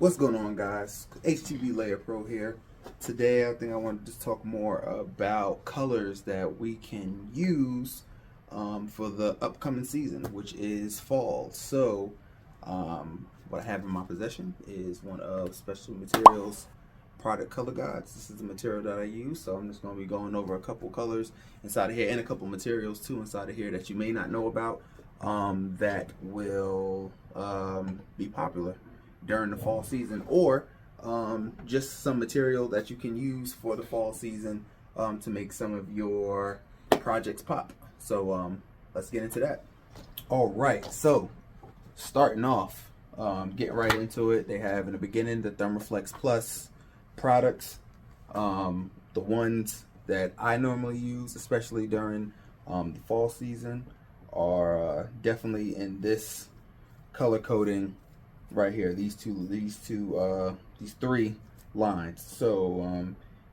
What's going on, guys? HTV Layer Pro here. Today I think I want to just talk more about colors that we can use for the upcoming season, which is fall. So what I have in my possession is one of Special Materials product color guides. This is the material that I use, so I'm just going to be going over a couple colors inside of here and a couple materials too inside of here that you may not know about that will be popular during the fall season, or just some material that you can use for the fall season to make some of your projects pop. So let's get into that. All right, so starting off, getting right into it, they have in the beginning the Thermoflex Plus products. The ones that I normally use, especially during the fall season, are definitely in this color coding right here. These three lines. So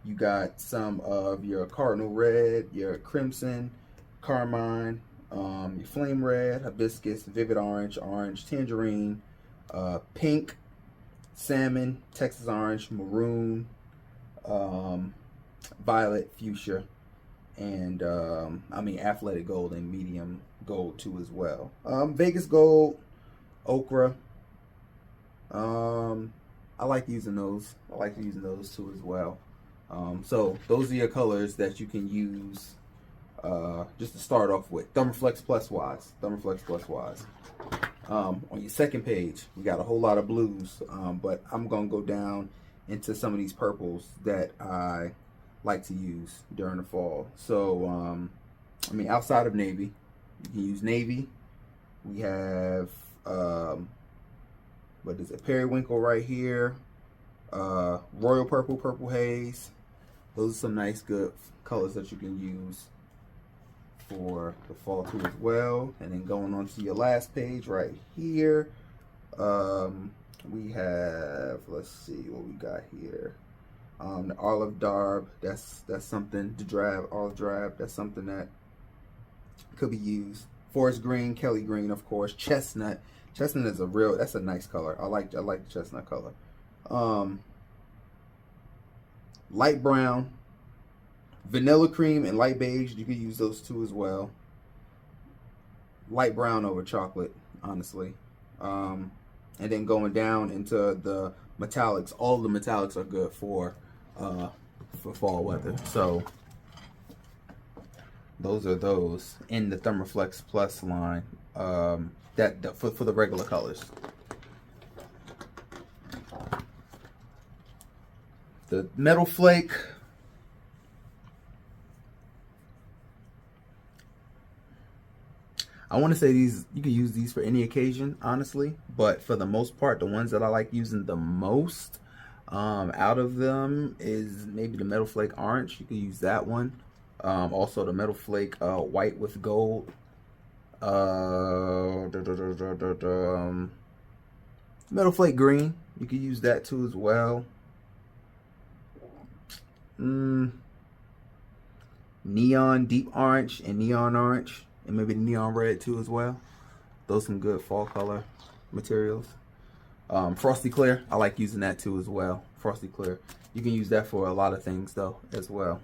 you got some of your cardinal red, your crimson, carmine, your flame red, hibiscus, vivid orange, orange, tangerine, pink, salmon, Texas orange, maroon, violet, fuchsia, and athletic gold and medium gold too as well. Vegas gold, ochre. I like using those. I like using those too as well. So those are your colors that you can use just to start off with. Thermoflex Plus wise. Thermoflex Plus wise. On your second page, we got a whole lot of blues, but I'm gonna go down into some of these purples that I like to use during the fall. So outside of navy, you can use navy. We have what is it? Periwinkle right here. Royal purple, purple haze. Those are some nice, good colors that you can use for the fall too as well. And then going on to your last page right here, we have, let's see what we got here. The olive darb. That's something. The drab, olive drab. That's something that could be used. Forest green, Kelly green, of course. Chestnut. Chestnut is that's a nice color. I like the chestnut color. Light brown, vanilla cream, and light beige. You could use those two as well. Light brown over chocolate, honestly. And then going down into the metallics. All of the metallics are good for fall weather. So those are those in the Thermoflex Plus line. For the regular colors. The Metal Flake. I want to say these, you can use these for any occasion, honestly. But for the most part, the ones that I like using the most out of them is maybe the Metal Flake Orange. You can use that one. Also the Metal Flake White with Gold. Metal Flake Green, you can use that too as well. Neon Deep Orange and Neon Orange, and maybe Neon Red too as well. Those some good fall color materials. Frosty Clear, I like using that too as well. Frosty Clear, you can use that for a lot of things though as well.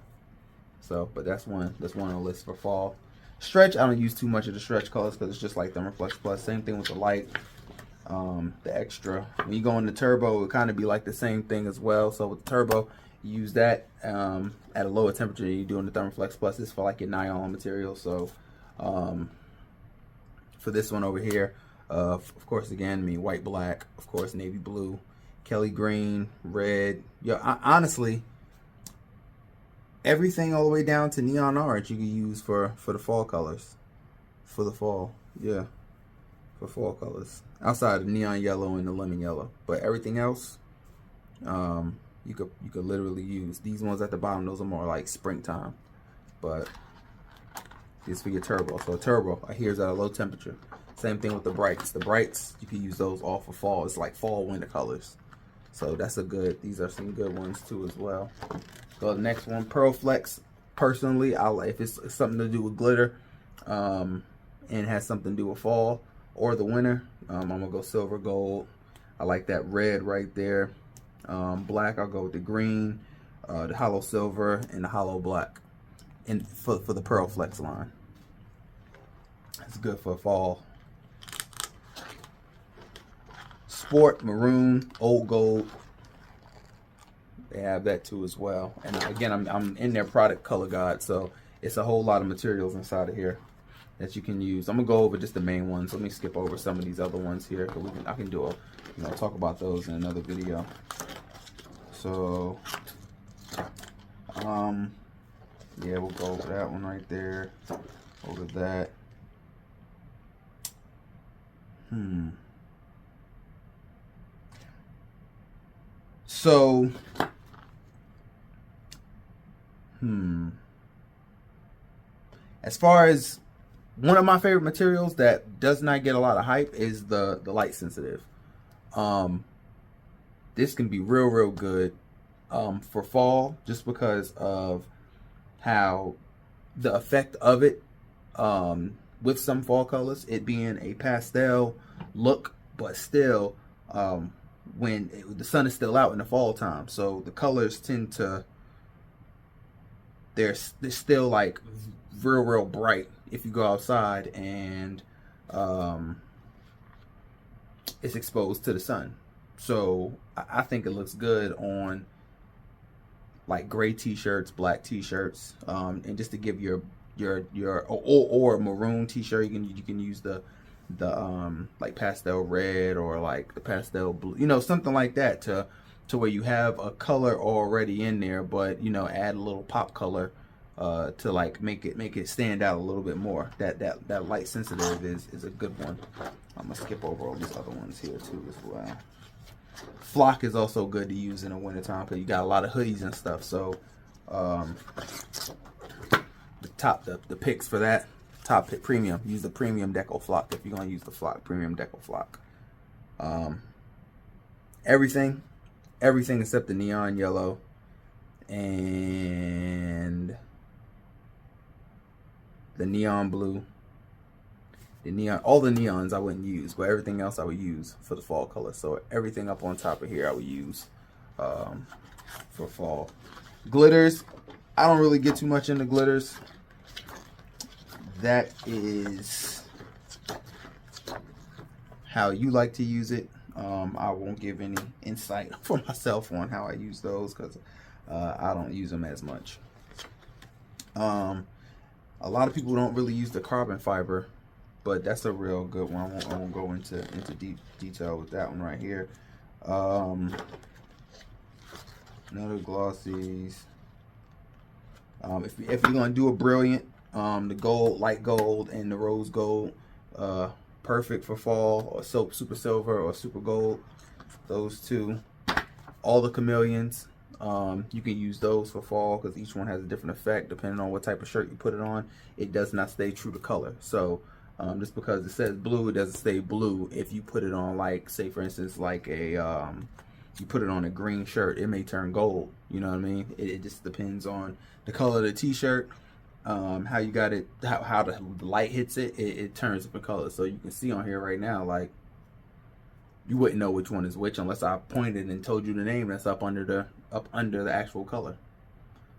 So, but that's one on the list for fall. Stretch, I don't use too much of the stretch colors because it's just like Thermoflex Plus. Same thing with the light, the extra. When you go into turbo, it kind of be like the same thing as well. So with the turbo, you use that at a lower temperature. You're doing the Thermoflex Plus. This for like your nylon material. So for this one over here, of course, again, white, black, of course, navy blue, Kelly green, red. Yeah, honestly, everything all the way down to neon orange you can use for the fall colors. For the fall, yeah. For fall colors. Outside of neon yellow and the lemon yellow. But everything else, you could literally use. These ones at the bottom, those are more like springtime. But this for your turbo. So turbo, here's at a low temperature. Same thing with the brights. The brights, you can use those all for fall. It's like fall winter colors. So that's these are some good ones too as well. Go to the next one, Pearl Flex. Personally, if it's something to do with glitter, and has something to do with fall or the winter, I'm gonna go silver, gold, I like that red right there. Black, I'll go with the green, the hollow silver, and the hollow black. And for the Pearl Flex line. It's good for fall. Sport, maroon, old gold. They have that too as well. And again, I'm in their product color guide, so it's a whole lot of materials inside of here that you can use. I'm gonna go over just the main ones. Let me skip over some of these other ones here, because I can do a talk about those in another video. So yeah, we'll go over that one right there. Over that. So as far as one of my favorite materials that does not get a lot of hype is the light sensitive. This can be real good for fall, just because of how the effect of it with some fall colors, it being a pastel look, but still when the sun is still out in the fall time, so the colors tend to, they're still like real bright if you go outside and it's exposed to the sun. So I think it looks good on like gray t-shirts, black t-shirts, and just to give your or maroon t-shirt, you can use the like pastel red or like the pastel blue, something like that, to where you have a color already in there, but add a little pop color to like make it stand out a little bit more. That light sensitive is a good one. I'm gonna skip over all these other ones here too as well. Flock is also good to use in the wintertime because you got a lot of hoodies and stuff. So the picks for that, top pick premium, use the premium deco flock if you're gonna use the flock, premium deco flock. Everything except the neon yellow and the neon blue. All the neons I wouldn't use, but everything else I would use for the fall color. So everything up on top of here I would use for fall. Glitters, I don't really get too much into glitters. That is how you like to use it. I won't give any insight for myself on how I use those, because I don't use them as much. A lot of people don't really use the carbon fiber, but that's a real good one. I won't go into deep detail with that one right here. Another glossies. If you're gonna do a brilliant, the gold, light gold, and the rose gold, perfect for fall, or super silver or super gold. Those two. All the chameleons, you can use those for fall because each one has a different effect depending on what type of shirt you put it on. It does not stay true to color. So just because it says blue, it doesn't stay blue. If you put it on, like, say for instance, like a you put it on a green shirt, it may turn gold. You know what I mean? It just depends on the color of the t-shirt, how you got it, how the light hits it, it turns different colors. So you can see on here right now, like, you wouldn't know which one is which unless I pointed and told you the name that's up under the actual color,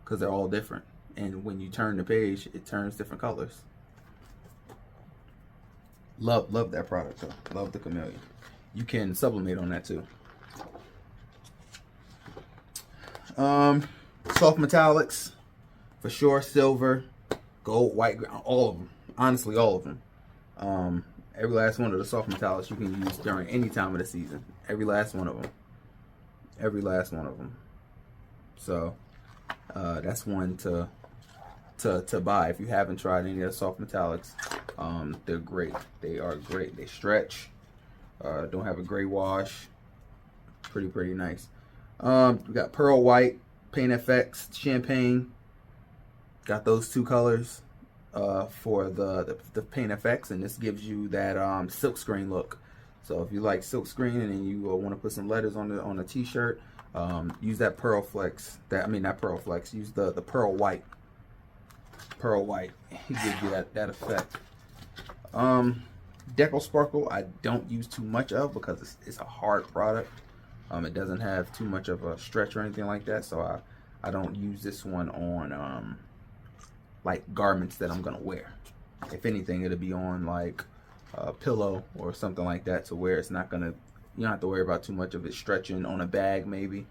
because they're all different. And when you turn the page, it turns different colors. Love that product though. Love the chameleon. You can sublimate on that too. Soft metallics for sure. Silver, gold, white, all of them. Honestly, all of them. Every last one of the soft metallics you can use during any time of the season. Every last one of them. Every last one of them. So that's one to buy if you haven't tried any of the soft metallics. They're great. They are great. They stretch. Don't have a gray wash. Pretty nice. We got pearl white, Paint FX, champagne. Got those two colors for the Paint FX, and this gives you that silk screen look. So if you like silk screen and you want to put some letters on a t-shirt, use that pearl flex. Not pearl flex. Use the pearl white. Pearl white. It gives you that effect. Deco Sparkle I don't use too much of because it's a hard product. It doesn't have too much of a stretch or anything like that, so I don't use this one on like garments that I'm gonna wear. If anything, it'll be on like a pillow or something like that, to where it's not gonna, you don't have to worry about too much of it stretching on a bag, maybe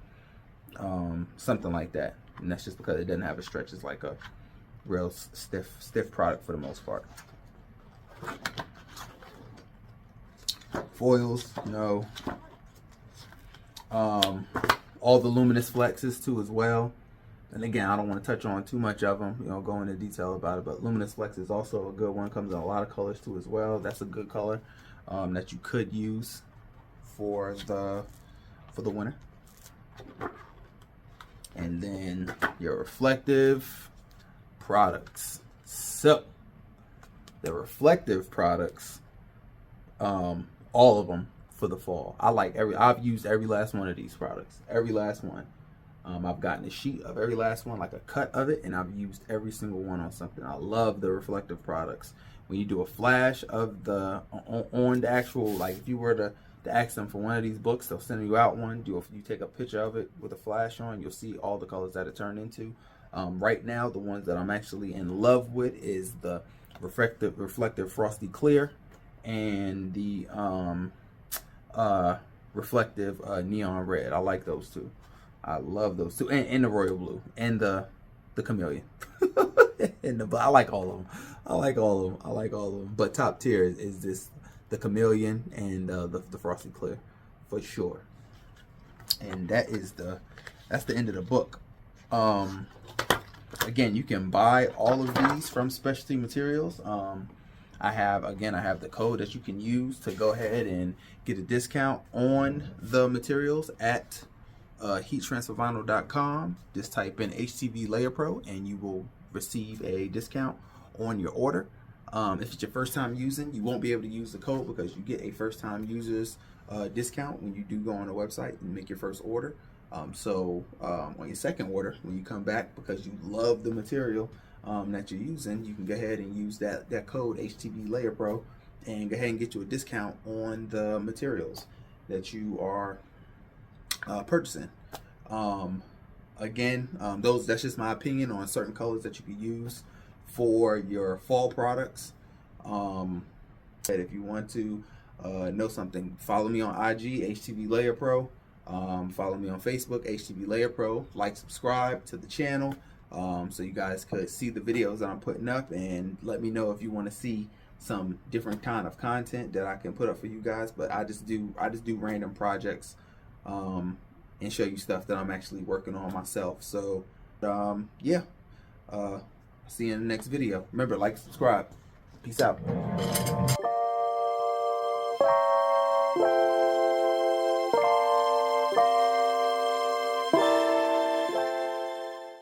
something like that. And that's just because it doesn't have a stretch. It's like a real stiff product for the most part. Foils, you know, all the luminous flexes too as well. And again, I don't want to touch on too much of them, you know, go into detail about it, but luminous flex is also a good one. Comes in a lot of colors too as well. That's a good color that you could use for the winter. And then your reflective products. So the reflective products, all of them for the fall. I've used every last one of these products, every last one. I've gotten a sheet of every last one, like a cut of it, and I've used every single one on something. I love the reflective products. When you do a flash of the on the actual, like if you were to ask them for one of these books, they'll send you out one. You take a picture of it with a flash on, you'll see all the colors that it turned into. Right now, the ones that I'm actually in love with is the reflective frosty clear and the reflective neon red. I like those two. I love those two, and the royal blue and the chameleon. I like all of them. I like all of them. But top tier is this, the chameleon and the frosty clear, for sure. And that's the end of the book. Again, you can buy all of these from Specialty Materials. I have the code that you can use to go ahead and get a discount on the materials at heattransfervinyl.com. Just type in HTV Layer Pro and you will receive a discount on your order. If it's your first time using, you won't be able to use the code because you get a first time users discount when you do go on the website and make your first order. So on your second order, when you come back, because you love the material that you're using, you can go ahead and use that code HTV Layer Pro and go ahead and get you a discount on the materials that you are purchasing. That's just my opinion on certain colors that you can use for your fall products. If you want to know something, follow me on IG, HTV Layer Pro. Follow me on Facebook, HTV Layer Pro. Like, subscribe to the channel so you guys could see the videos that I'm putting up, and let me know if you want to see some different kind of content that I can put up for you guys. But I just do random projects and show you stuff that I'm actually working on myself. So yeah, see you in the next video. Remember, like, subscribe. Peace out.